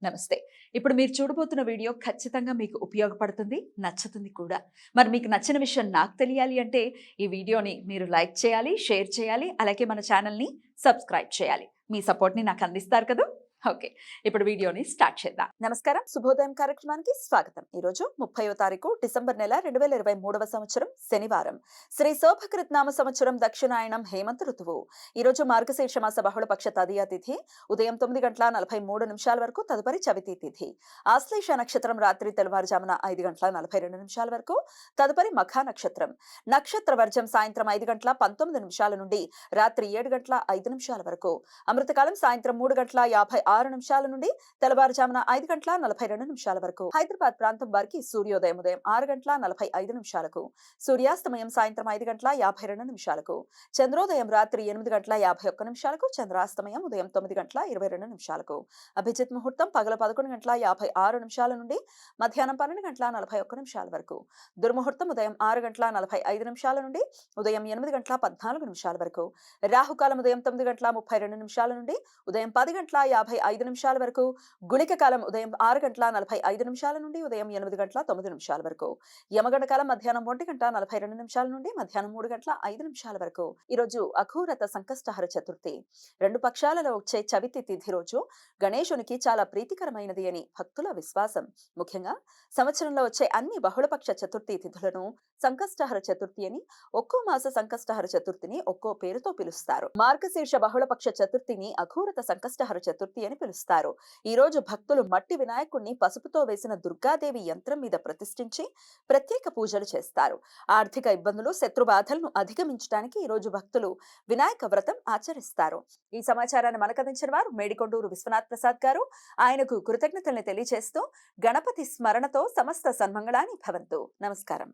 నమస్తే. ఇప్పుడు మీరు చూడబోతున్న వీడియో ఖచ్చితంగా మీకు ఉపయోగపడుతుంది, నచ్చుతుంది కూడా. మరి మీకు నచ్చిన విషయం నాకు తెలియాలి అంటే ఈ వీడియోని మీరు లైక్ చేయాలి, షేర్ చేయాలి, అలాగే మన ఛానల్‌ని సబ్స్క్రైబ్ చేయాలి. మీ సపోర్ట్‌ని నాకు అందిస్తారు కదూ! ఓకే. ఇప్పుడు వీడియోని స్టార్ట్ చేద్దాం. నమస్కారం. శుభోదయం కార్యక్రమానికి స్వాగతం. ఈరోజు 30వ తారీఖు డిసెంబర్ నెల 2023వ సంవత్సరం శనివారం. శ్రీ శోభకృత్ నామ సంవత్సరం దక్షిణాయనం హేమంత ఋతువు. ఈరోజు మార్గశీర్ష మాస బహుళపక్ష తదియ తిథి ఉదయం 9:43 వరకు, తదుపరి చవితి తిథి. ఆశ్లేష నక్షత్రం రాత్రి తెల్లవారుజామున 5:42 వరకు, తదుపరి మఖ నక్షత్రం. నక్షత్ర వర్జం సాయంత్రం 5:19 నుండి రాత్రి 7:05 వరకు. అమృతకాలం సాయంత్రం 3:56 నుండి తెల్లవారుజామున 5:42 వరకు. హైదరాబాద్ ప్రాంతం వారికి సూర్యోదయం ఉదయం 6:45 సూర్యాస్తమయం సాయంత్రం 5:52 చంద్రోదయం రాత్రి 8:51 చంద్రాస్తమయం ఉదయం 9:22 అభిజిత్ ముహూర్తం పగల 11:56 నుండి మధ్యాహ్నం 12:41 వరకు. దుర్ముహూర్తం ఉదయం 6:45 నుండి ఉదయం 8:14 వరకు. రాహుకాలం ఉదయం 9:32 నుండి ఉదయం 10:55 వరకు. గుళిక కాలం ఉదయం 6:45 నుండి ఉదయం 8:09 వరకు. యమగండ కాలం మధ్యాహ్నం 1:42 నుండి మధ్యాహ్నం 3:05 వరకు. ఈరోజు అఘోరత సంకష్టహర చతుర్థి. రెండు పక్షాలలో వచ్చే చవితి తిథి రోజు గణేశునికి చాలా ప్రీతికరమైనది అని భక్తుల విశ్వాసం. ముఖ్యంగా సంవత్సరంలో వచ్చే అన్ని బహుళపక్ష చతుర్థి తిథులను సంకష్టహర చతుర్థి అని, ఒక్కో మాస సంకష్టహర చతుర్థిని ఒక్కో పేరుతో పిలుస్తారు. మార్గశీర్ష బహుళపక్ష చతుర్థిని అఘోరత సంకష్టహర చతుర్థి అని పిలుస్తారు. ఈ రోజు భక్తులు మట్టి వినాయకుడిని పసుపుతో వేసిన దుర్గాదేవి యంత్రం మీద ప్రతిష్ఠించి ప్రత్యేక పూజలు చేస్తారు. ఆర్థిక ఇబ్బందులు, శత్రు బాధలను అధిగమించడానికి ఈ రోజు భక్తులు వినాయక వ్రతం ఆచరిస్తారు. ఈ సమాచారాన్ని మనకందించిన వారు మేడికొండూరు విశ్వనాథ్ ప్రసాద్ గారు. ఆయనకు కృతజ్ఞతల్ని తెలియజేస్తూ గణపతి స్మరణతో సమస్త సన్మంగళాని భవంతు. నమస్కారం.